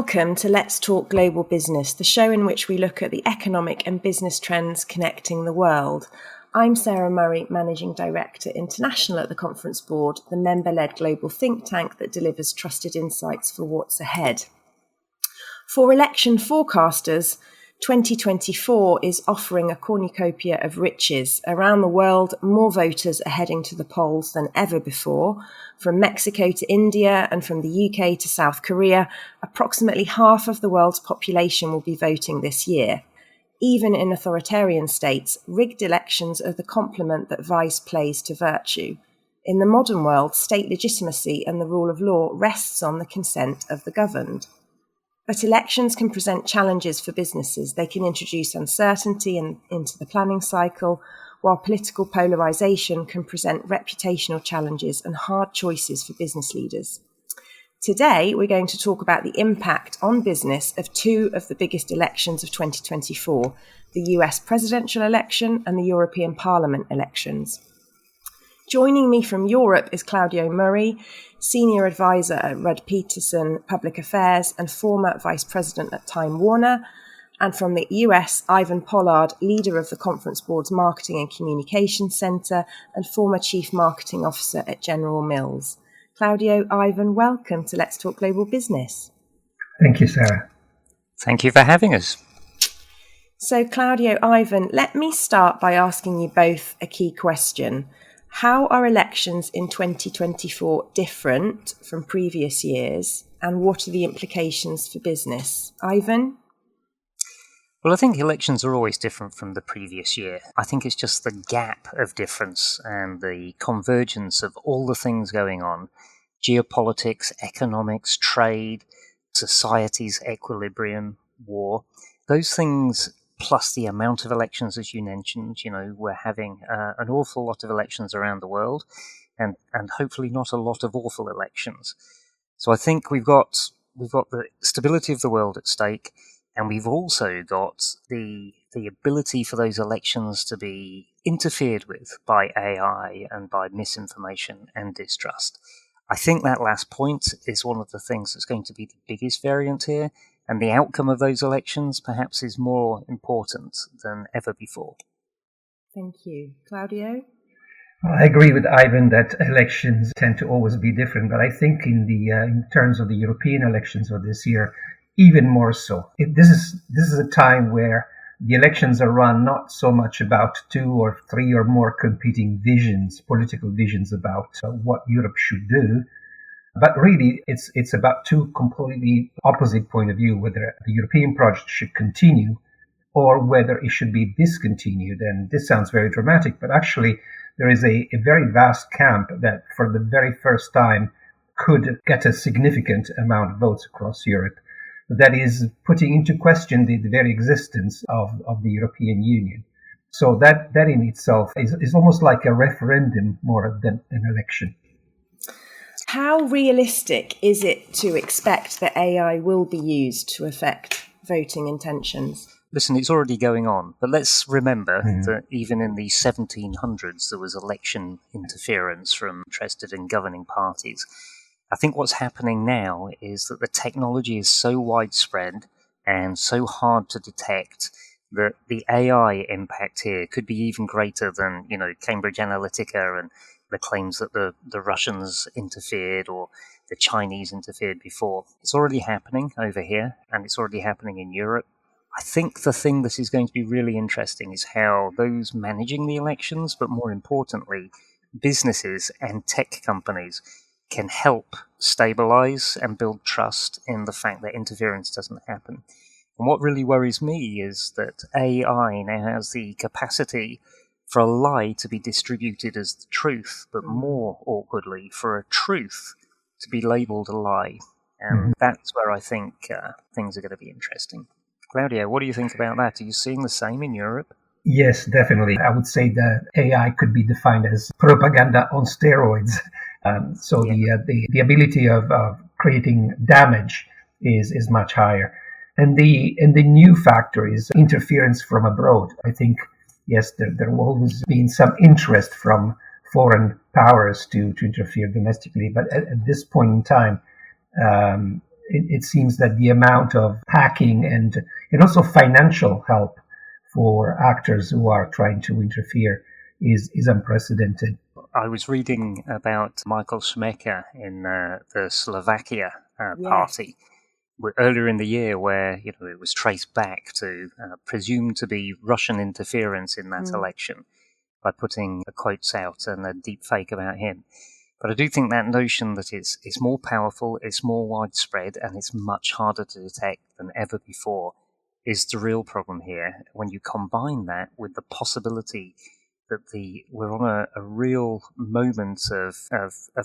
Welcome to Let's Talk Global Business, the show in which we look at the economic and business trends connecting the world. I'm Sara Murray, Managing Director International at the Conference Board, the member-led global think tank that delivers trusted insights for what's ahead. For election forecasters, 2024 is offering a cornucopia of riches. Around the world, more voters are heading to the polls than ever before. From Mexico to India and from the UK to South Korea, approximately half of the world's population will be voting this year. Even in authoritarian states, rigged elections are the complement that vice plays to virtue. In the modern world, state legitimacy and the rule of law rests on the consent of the governed. But elections can present challenges for businesses. They can introduce uncertainty into the planning cycle, while political polarisation can present reputational challenges and hard choices for business leaders. Today, we're going to talk about the impact on business of two of the biggest elections of 2024, the US presidential election and the European Parliament elections. Joining me from Europe is Claudio Murri, Senior Advisor at Rud Pederson Public Affairs and former Vice President at Time Warner, and from the US, Ivan Pollard, Leader of the Conference Board's Marketing and Communications Centre and former Chief Marketing Officer at General Mills. Claudio, Ivan, welcome to Let's Talk Global Business. Thank you, Sarah. Thank you for having us. So, Claudio, Ivan, let me start by asking you both a key question. How are elections in 2024 different from previous years, and what are the implications for business? Ivan? Well, I think elections are always different from the previous year. I think it's just the gap of difference and the convergence of all the things going on, geopolitics, economics, trade, society's equilibrium, war, those things plus the amount of elections, as you mentioned. We're having an awful lot of elections around the world and hopefully not a lot of awful elections. So I think we've got the stability of the world at stake, and we've also got the ability for those elections to be interfered with by AI and by misinformation and distrust. I think that last point is one of the things that's going to be the biggest variant here, and the outcome of those elections perhaps is more important than ever before. Thank you. Claudio? I agree with Ivan that elections tend to always be different, but I think in terms of the European elections of this year, even more so. This is a time where the elections are run not so much about two or three or more competing visions, political visions about what Europe should do, but really it's about two completely opposite point of view, whether the European project should continue or whether it should be discontinued. And this sounds very dramatic, but actually there is a very vast camp that for the very first time could get a significant amount of votes across Europe. That is putting into question the very existence of the European Union. So that in itself is almost like a referendum more than an election. How realistic is it to expect that AI will be used to affect voting intentions? Listen, it's already going on, but let's remember that even in the 1700s there was election interference from interested in governing parties. I think what's happening now is that the technology is so widespread and so hard to detect that the AI impact here could be even greater than, Cambridge Analytica and the claims that the Russians interfered or the Chinese interfered before. It's already happening over here, and it's already happening in Europe. I think the thing that is going to be really interesting is how those managing the elections, but more importantly, businesses and tech companies can help stabilize and build trust in the fact that interference doesn't happen. And what really worries me is that AI now has the capacity for a lie to be distributed as the truth, but more awkwardly for a truth to be labeled a lie. And that's where I think things are going to be interesting. Claudio, what do you think about that? Are you seeing the same in Europe? Yes, definitely. I would say that AI could be defined as propaganda on steroids. The ability of creating damage is much higher, and the new factor is interference from abroad. I think yes, there will always been some interest from foreign powers to interfere domestically, but at this point in time, it seems that the amount of hacking and also financial help for actors who are trying to interfere is unprecedented. I was reading about Michael Šmeka in the Slovakia party earlier in the year, where it was traced back to presumed to be Russian interference in that election by putting quotes out and a deep fake about him. But I do think that notion that it's more powerful, it's more widespread, and it's much harder to detect than ever before is the real problem here. When you combine that with the possibility that we're on a real moment of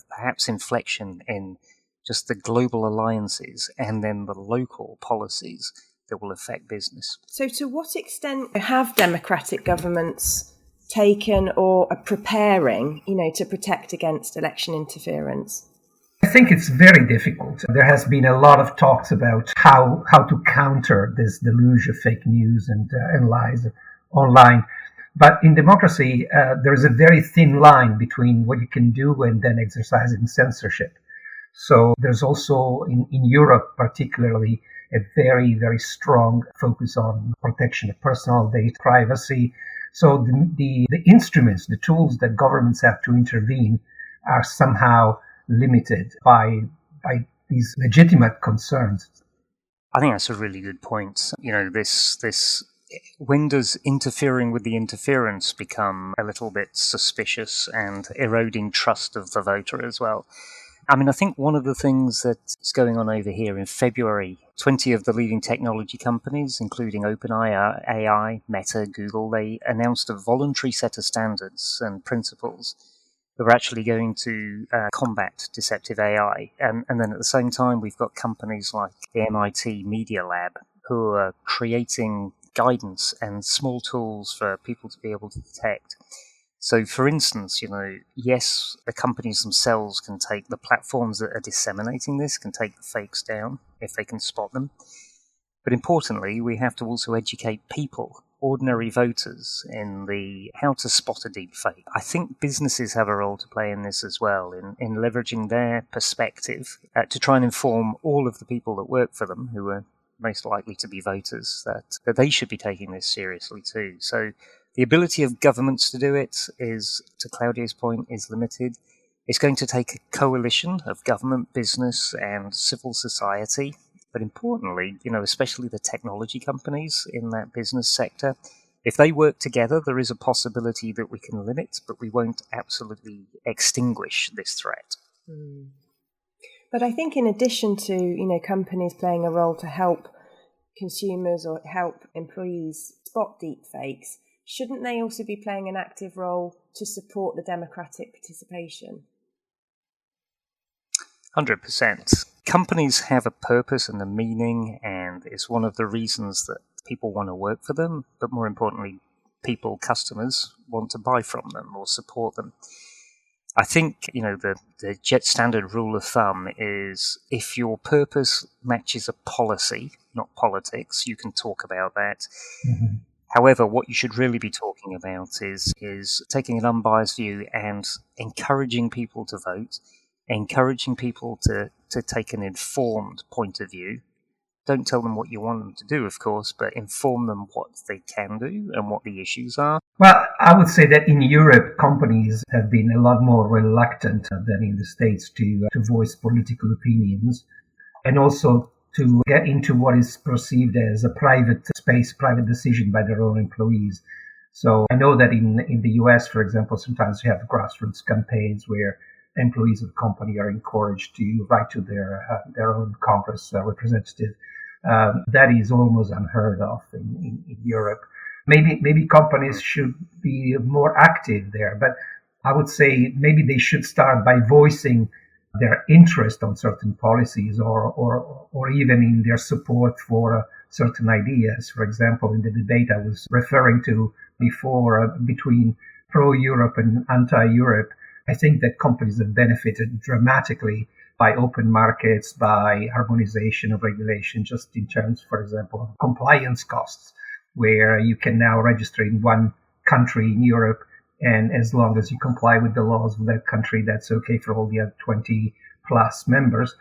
perhaps inflection in just the global alliances and then the local policies that will affect business. So to what extent have democratic governments taken or are preparing, to protect against election interference? I think it's very difficult. There has been a lot of talks about how to counter this deluge of fake news and lies online. But in democracy, there is a very thin line between what you can do and then exercising censorship. So there's also in Europe particularly a very, very strong focus on protection of personal data, privacy. So the instruments, the tools that governments have to intervene are somehow limited by these legitimate concerns. I think that's a really good point. This when does interfering with the interference become a little bit suspicious and eroding trust of the voter as well? I mean, I think one of the things that's going on over here in February, 20 of the leading technology companies, including OpenAI, Meta, Google, they announced a voluntary set of standards and principles that were actually going to combat deceptive AI. And then at the same time, we've got companies like the MIT Media Lab who are creating guidance and small tools for people to be able to detect. So, for instance, yes, the companies themselves can take the platforms that are disseminating this, can take the fakes down if they can spot them. But importantly, we have to also educate people, ordinary voters, in how to spot a deep fake. I think businesses have a role to play in this as well, in leveraging their perspective to try and inform all of the people that work for them, who are most likely to be voters, that they should be taking this seriously too. So the ability of governments to do it is, to Claudio's point, is limited. It's going to take a coalition of government, business, and civil society. But importantly, especially the technology companies in that business sector, if they work together, there is a possibility that we can limit, but we won't absolutely extinguish this threat. But I think in addition to, companies playing a role to help consumers or help employees spot deep fakes, shouldn't they also be playing an active role to support the democratic participation? 100%. Companies have a purpose and a meaning, and it's one of the reasons that people want to work for them, but more importantly, customers, want to buy from them or support them. I think, the jet standard rule of thumb is if your purpose matches a policy, not politics, you can talk about that. Mm-hmm. However, what you should really be talking about is taking an unbiased view and encouraging people to vote, encouraging people to take an informed point of view. Don't tell them what you want them to do, of course, but inform them what they can do and what the issues are. Well, I would say that in Europe, companies have been a lot more reluctant than in the States to voice political opinions, and also to get into what is perceived as a private space, private decision by their own employees. So I know that in the US, for example, sometimes you have grassroots campaigns where employees of the company are encouraged to write to their own Congress representative. That is almost unheard of in Europe. Maybe companies should be more active there, but I would say maybe they should start by voicing their interest on certain policies or even in their support for certain ideas. For example, in the debate I was referring to before between pro-Europe and anti-Europe, I think that companies have benefited dramatically by open markets, by harmonization of regulation, just in terms, for example, of compliance costs, where you can now register in one country in Europe, and as long as you comply with the laws of that country, that's okay for all the other 20 plus members.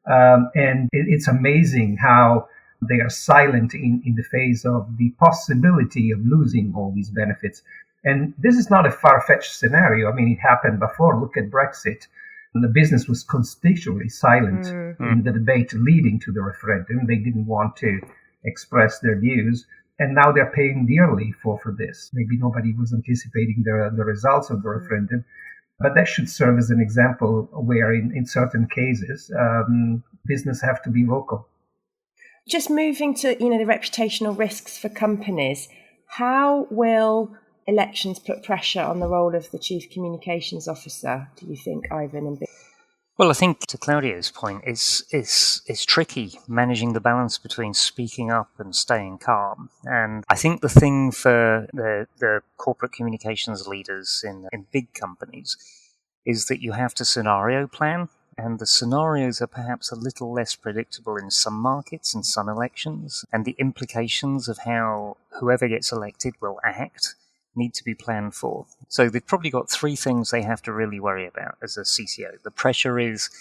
And it's amazing how they are silent in the face of the possibility of losing all these benefits. And this is not a far-fetched scenario. I mean, it happened before. Look at Brexit. The business was conspicuously silent in the debate leading to the referendum. They didn't want to express their views. And now they're paying dearly for this. Maybe nobody was anticipating the results of the referendum. But that should serve as an example where in certain cases, business have to be vocal. Just moving to, the reputational risks for companies, how will elections put pressure on the role of the Chief Communications Officer, do you think, Ivan? Well, I think to Claudio's point, it's tricky managing the balance between speaking up and staying calm. And I think the thing for the corporate communications leaders in big companies is that you have to scenario plan, and the scenarios are perhaps a little less predictable in some markets and some elections, and the implications of how whoever gets elected will act need to be planned for. So they've probably got three things they have to really worry about as a CCO. The pressure is,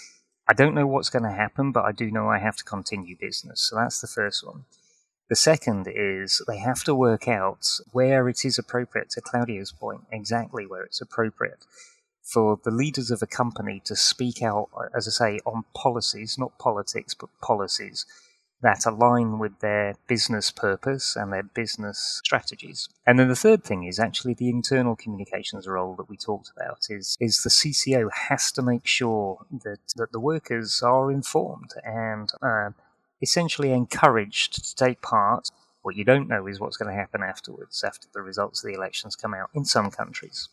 I don't know what's going to happen, but I do know I have to continue business. So that's the first one. The second is they have to work out where it is appropriate, to Claudio's point, exactly where it's appropriate for the leaders of a company to speak out, as I say, on policies, not politics, but policies that align with their business purpose and their business strategies. And then the third thing is actually the internal communications role that we talked about is the CCO has to make sure that the workers are informed and essentially encouraged to take part. What you don't know is what's going to happen afterwards, after the results of the elections come out in some countries.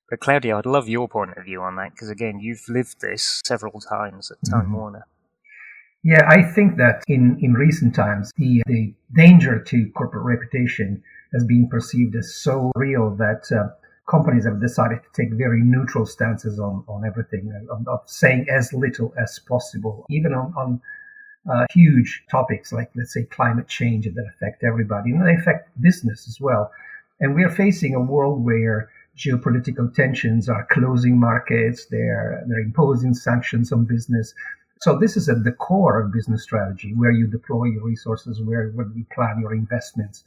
But Claudio, I'd love your point of view on that, because again, you've lived this several times at Time Warner. Yeah, I think that in recent times, the danger to corporate reputation has been perceived as so real that companies have decided to take very neutral stances on everything, of saying as little as possible, even on huge topics like, let's say, climate change that affect everybody, and they affect business as well. And we're facing a world where geopolitical tensions are closing markets, they're imposing sanctions on business. So this is at the core of business strategy, where you deploy your resources, where you plan your investments,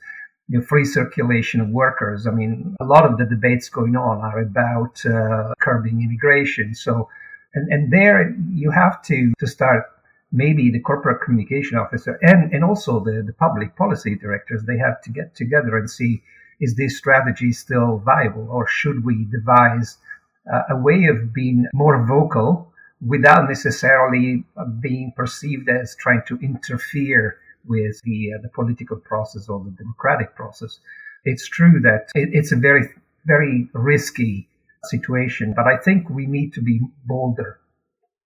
free circulation of workers. I mean, a lot of the debates going on are about curbing immigration. So, and there you have to start, maybe the corporate communication officer and also the public policy directors, they have to get together and see, is this strategy still viable, or should we devise a way of being more vocal without necessarily being perceived as trying to interfere with the political process or the democratic process. It's true that it's a very, very risky situation, but I think we need to be bolder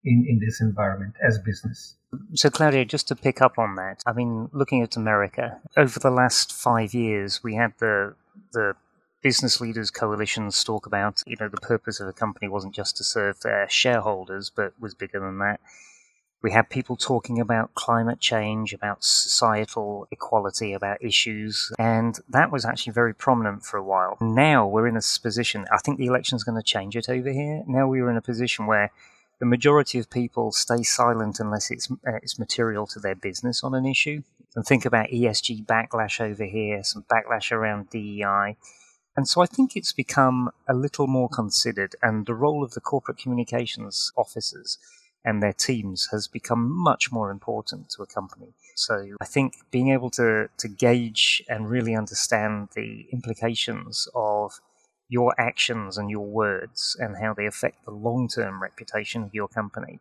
in this environment as business. So, Claudio, just to pick up on that, I mean, looking at America, over the last 5 years, we had the business leaders coalitions talk about, the purpose of a company wasn't just to serve their shareholders, but was bigger than that. We had people talking about climate change, about societal equality, about issues, and that was actually very prominent for a while. Now we're in a position, I think the election's going to change it over here. Now we're in a position where the majority of people stay silent unless it's material to their business on an issue. And think about ESG backlash over here, some backlash around DEI. And so I think it's become a little more considered, and the role of the corporate communications officers and their teams has become much more important to a company. So I think being able to gauge and really understand the implications of your actions and your words and how they affect the long-term reputation of your company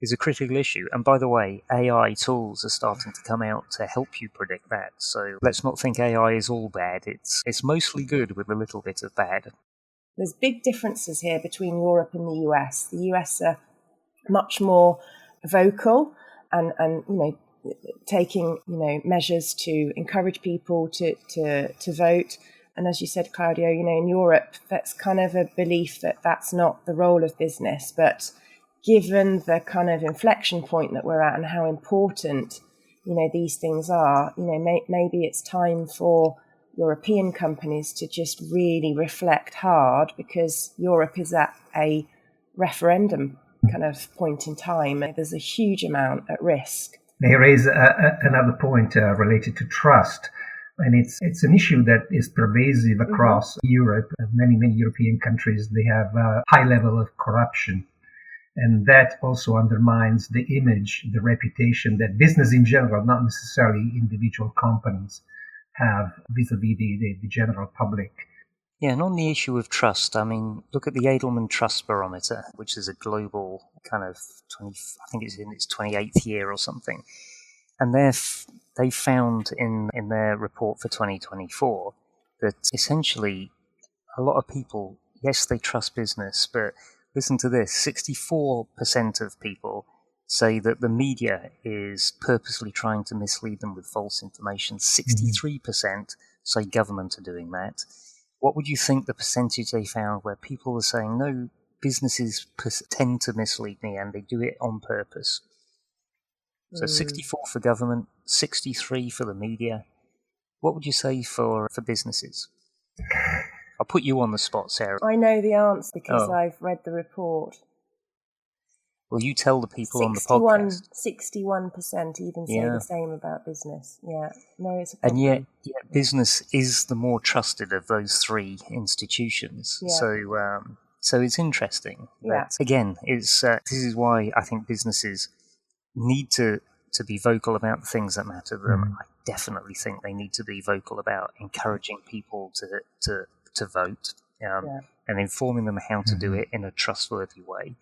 is a critical issue. And by the way, AI tools are starting to come out to help you predict that. So let's not think AI is all bad. It's mostly good with a little bit of bad. There's big differences here between Europe and the US. The US are much more vocal and taking measures to encourage people to vote. And as you said, Claudio, in Europe, that's kind of a belief that that's not the role of business. But given the kind of inflection point that we're at and how important, these things are, maybe it's time for European companies to just really reflect hard, because Europe is at a referendum kind of point in time. There's a huge amount at risk. They raise another point related to trust. And it's an issue that is pervasive across Europe. Many European countries, they have a high level of corruption. And that also undermines the image, the reputation that business in general, not necessarily individual companies, have vis-a-vis the general public. Yeah, and on the issue of trust, I mean, look at the Edelman Trust Barometer, which is a global kind of I think it's in its 28th year or something. And they found in their report for 2024 that essentially a lot of people, yes, they trust business, but listen to this, 64% of people say that the media is purposely trying to mislead them with false information. 63% say government are doing that. What would you think the percentage they found where people were saying, no, businesses tend to mislead me and they do it on purpose? So 64 for government, 63 for the media. What would you say for businesses? I'll put you on the spot, Sarah. I know the answer because I've read the report. Well, you tell the people on the podcast. 61% even say the same about business. Yeah, no, it's a problem. And yet business is the more trusted of those three institutions. Yeah. So it's interesting. Yeah. Again, this is why I think businesses need to be vocal about the things that matter to them. I definitely think they need to be vocal about encouraging people to vote and informing them how to do it in a trustworthy way.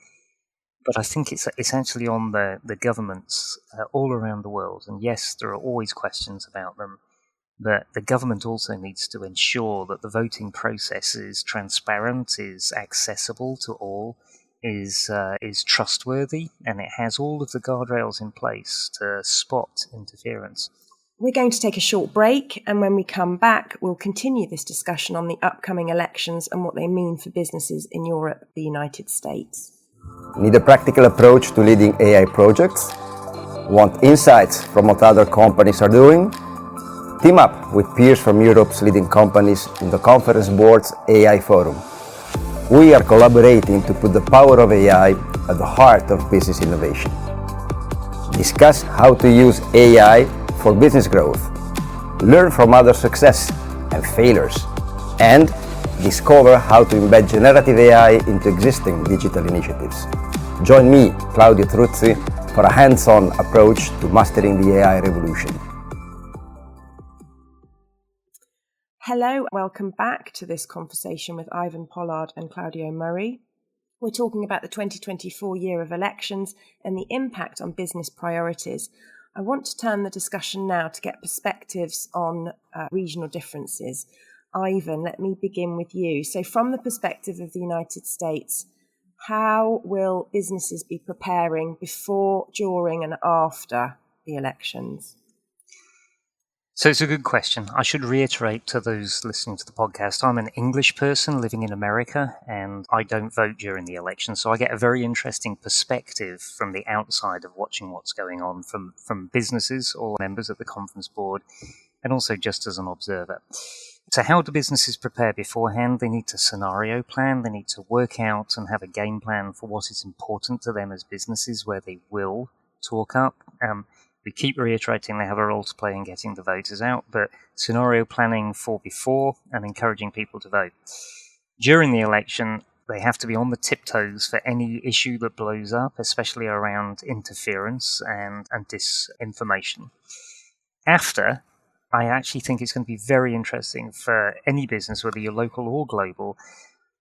But I think it's actually on the governments all around the world. And yes, there are always questions about them, but the government also needs to ensure that the voting process is transparent, is accessible to all, is trustworthy, and it has all of the guardrails in place to spot interference. We're going to take a short break, and when we come back, we'll continue this discussion on the upcoming elections and what they mean for businesses in Europe, the United States. Need a practical approach to leading AI projects? Want insights from what other companies are doing? Team up with peers from Europe's leading companies in the Conference Board's AI Forum. We are collaborating to put the power of AI at the heart of business innovation. Discuss how to use AI for business growth, learn from other success and failures, and discover how to embed generative AI into existing digital initiatives. Join me, Claudio Murri, for a hands-on approach to mastering the AI revolution. Hello, welcome back to this conversation with Ivan Pollard and Claudio Murri. We're talking about the 2024 year of elections and the impact on business priorities. I want to turn the discussion now to get perspectives on regional differences. Ivan, let me begin with you. So from the perspective of the United States, how will businesses be preparing before, during and after the elections? So it's a good question. I should reiterate to those listening to the podcast, I'm an English person living in America and I don't vote during the election. So I get a very interesting perspective from the outside of watching what's going on from businesses or members of the conference board and also just as an observer. So how do businesses prepare beforehand? They need to scenario plan. They need to work out and have a game plan for what is important to them as businesses where they will talk up. We keep reiterating they have a role to play in getting the voters out, but scenario planning for before and encouraging people to vote. During the election, they have to be on the tiptoes for any issue that blows up, especially around interference and disinformation. After, I actually think it's going to be very interesting for any business, whether you're local or global.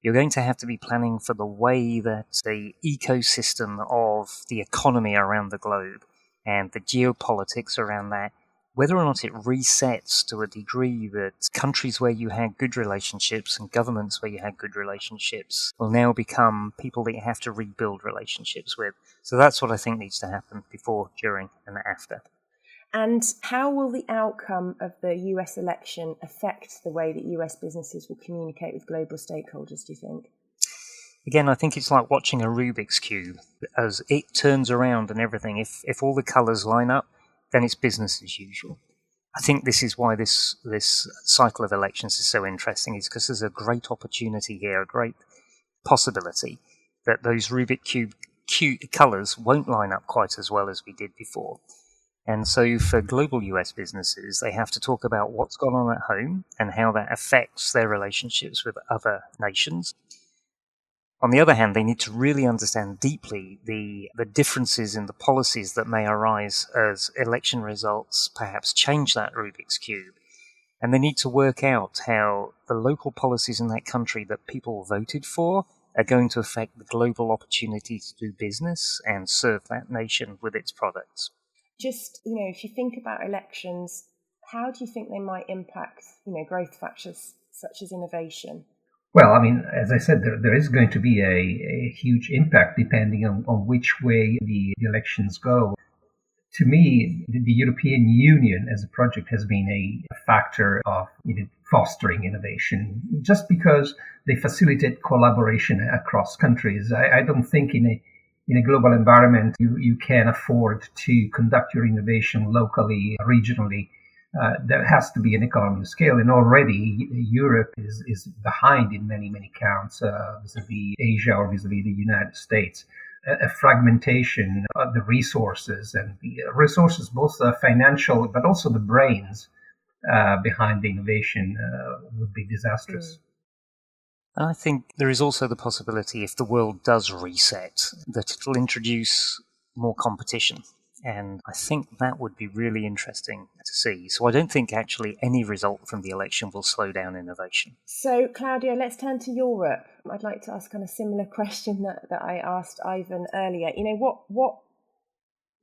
You're going to have to be planning for the way that the ecosystem of the economy around the globe and the geopolitics around that, whether or not it resets to a degree that countries where you had good relationships and governments where you had good relationships will now become people that you have to rebuild relationships with. So that's what I think needs to happen before, during, and after. And how will the outcome of the US election affect the way that US businesses will communicate with global stakeholders, do you think? Again, I think it's like watching a Rubik's Cube. As it turns around and everything, if all the colours line up, then it's business as usual. I think this is why this cycle of elections is so interesting, is because there's a great opportunity here, a great possibility that those Rubik's colours won't line up quite as well as we did before. And so for global US businesses, they have to talk about what's gone on at home and how that affects their relationships with other nations. On the other hand, they need to really understand deeply the differences in the policies that may arise as election results perhaps change that Rubik's Cube. And they need to work out how the local policies in that country that people voted for are going to affect the global opportunity to do business and serve that nation with its products. Just, if you think about elections, how do you think they might impact, growth factors such as innovation? Well, as I said, there is going to be a huge impact depending on which way the elections go. To me, the European Union as a project has been a factor of fostering innovation, just because they facilitate collaboration across countries. I don't think in a global environment you can afford to conduct your innovation locally, regionally. There has to be an economy of scale, and already Europe is behind in many counts vis-a-vis Asia or vis-a-vis the United States. A fragmentation of the resources, and the resources both financial but also the brains behind the innovation would be disastrous. I think there is also the possibility, if the world does reset, that it'll introduce more competition. And I think that would be really interesting to see. So I don't think actually any result from the election will slow down innovation. So, Claudio, let's turn to Europe. I'd like to ask kind of similar question that I asked Ivan earlier.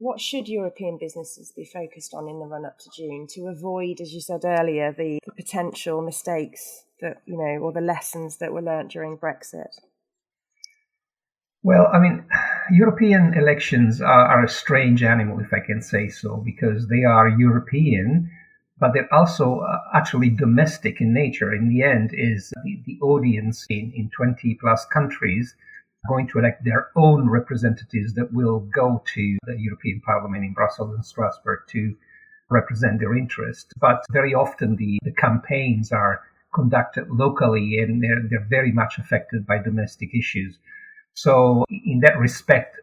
What should European businesses be focused on in the run-up to June to avoid, as you said earlier, the potential mistakes that, or the lessons that were learnt during Brexit? Well, European elections are a strange animal, if I can say so, because they are European, but they're also actually domestic in nature. In the end, is the audience in 20 plus countries going to elect their own representatives that will go to the European Parliament in Brussels and Strasbourg to represent their interests. But very often the campaigns are conducted locally, and they're very much affected by domestic issues. So in that respect,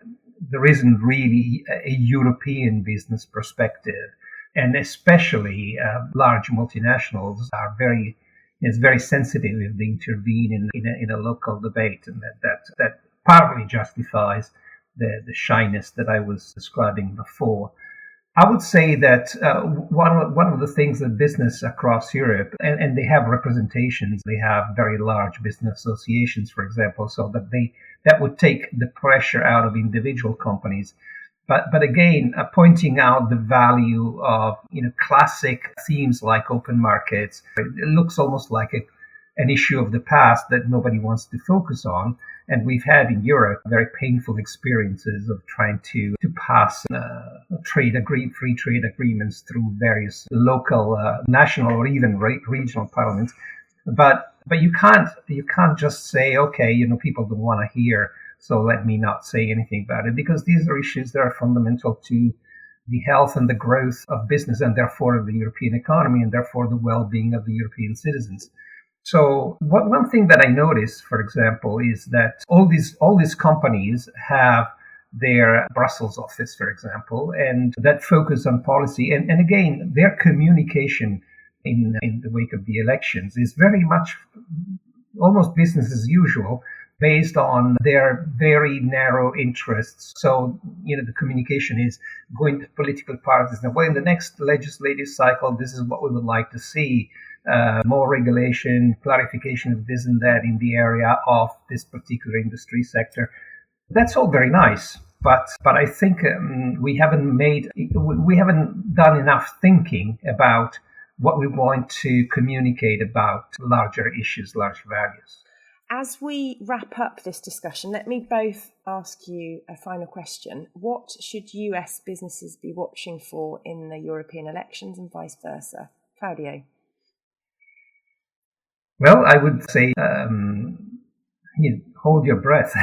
there isn't really a European business perspective, and especially large multinationals are very sensitive if they intervene in a local debate, and that partly justifies the shyness that I was describing before. I would say that one of the things that business across Europe, and they have representations, they have very large business associations, for example, so that would take the pressure out of individual companies. But again, pointing out the value of classic themes like open markets, it looks almost like an issue of the past that nobody wants to focus on. And we've had in Europe very painful experiences of trying to pass free trade agreements through various local, national, or even regional parliaments. But you can't just say, okay, people don't want to hear, so let me not say anything about it, because these are issues that are fundamental to the health and the growth of business, and therefore of the European economy, and therefore the well-being of the European citizens. So one thing that I noticed, for example, is that all these companies have their Brussels office, for example, and that focus on policy. And again, their communication in the wake of the elections is very much almost business as usual, based on their very narrow interests. So, the communication is going to political parties. Now, well, in the next legislative cycle, this is what we would like to see. More regulation, clarification of this and that in the area of this particular industry sector. That's all very nice, but I think we haven't done enough thinking about what we want to communicate about larger issues, larger values. As we wrap up this discussion, let me both ask you a final question. What should US businesses be watching for in the European elections and vice versa? Claudio? Well, I would say hold your breath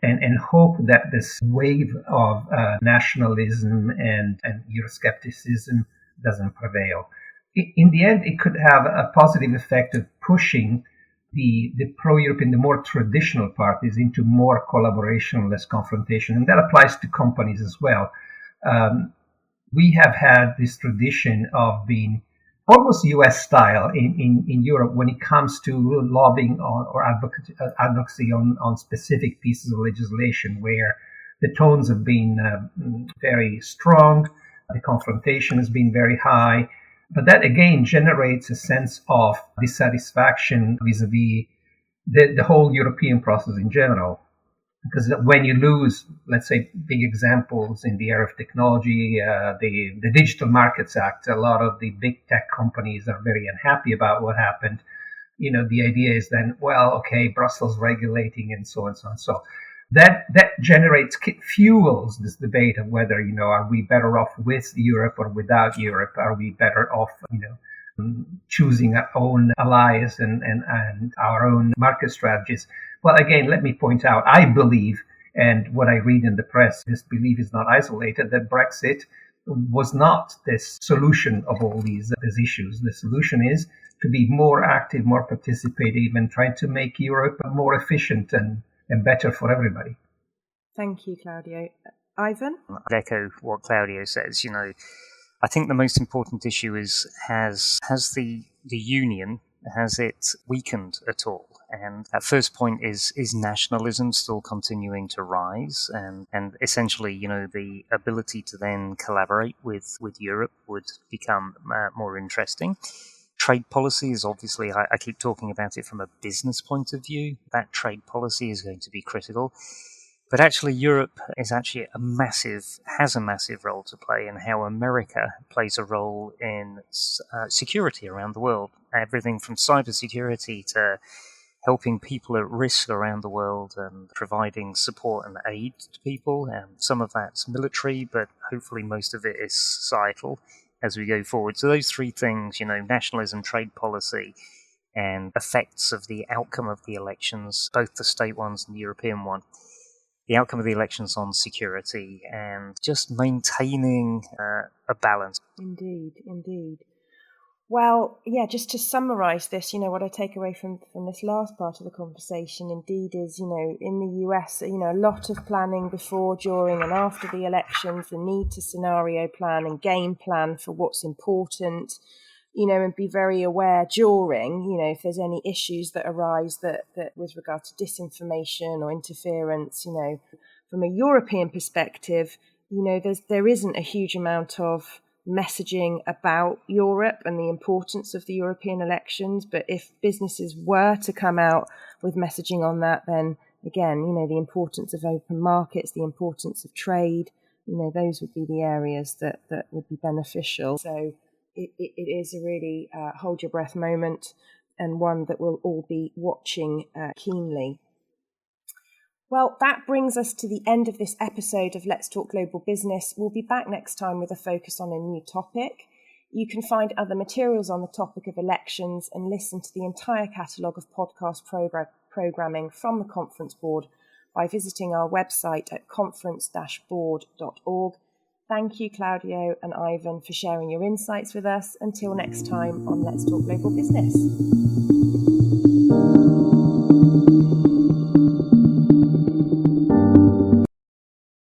and hope that this wave of nationalism and Euroscepticism doesn't prevail. In the end, it could have a positive effect of pushing the pro-European, the more traditional parties into more collaboration, less confrontation. And that applies to companies as well. We have had this tradition of being almost US style in Europe when it comes to lobbying or advocacy on specific pieces of legislation, where the tones have been very strong, the confrontation has been very high. But that again generates a sense of dissatisfaction vis-a-vis the whole European process in general. Because when you lose, let's say, big examples in the area of technology, the Digital Markets Act, a lot of the big tech companies are very unhappy about what happened. The idea is then, well, okay, Brussels regulating and so on and so on. So that fuels this debate of whether, are we better off with Europe or without Europe? Are we better off, choosing our own allies and our own market strategies? Well, again, let me point out, I believe, and what I read in the press, this belief is not isolated, that Brexit was not the solution of all these issues. The solution is to be more active, more participative, and trying to make Europe more efficient and better for everybody. Thank you, Claudio. Ivan? I'd echo what Claudio says. I think the most important issue is, has the union, has it weakened at all? And that first point is nationalism still continuing to rise? And essentially, the ability to then collaborate with Europe would become more interesting. Trade policy is obviously, I keep talking about it from a business point of view. That trade policy is going to be critical. But actually, Europe has a massive role to play in how America plays a role in security around the world. Everything from cybersecurity to helping people at risk around the world and providing support and aid to people. And some of that's military, but hopefully most of it is societal as we go forward. So those three things, nationalism, trade policy, and effects of the outcome of the elections, both the state ones and the European one, the outcome of the elections on security, and just maintaining a balance. Indeed. Well, yeah, just to summarise this, what I take away from this last part of the conversation, indeed, is, in the US, a lot of planning before, during and after the elections, the need to scenario plan and game plan for what's important, and be very aware during, if there's any issues that arise that with regard to disinformation or interference, from a European perspective, there isn't a huge amount of messaging about Europe and the importance of the European elections. But if businesses were to come out with messaging on that, then again, the importance of open markets, the importance of trade, those would be the areas that would be beneficial. So it is a really hold your breath moment, and one that we'll all be watching keenly. Well, that brings us to the end of this episode of Let's Talk Global Business. We'll be back next time with a focus on a new topic. You can find other materials on the topic of elections and listen to the entire catalogue of podcast programming from the Conference Board by visiting our website at conference-board.org. Thank you, Claudio and Ivan, for sharing your insights with us. Until next time on Let's Talk Global Business.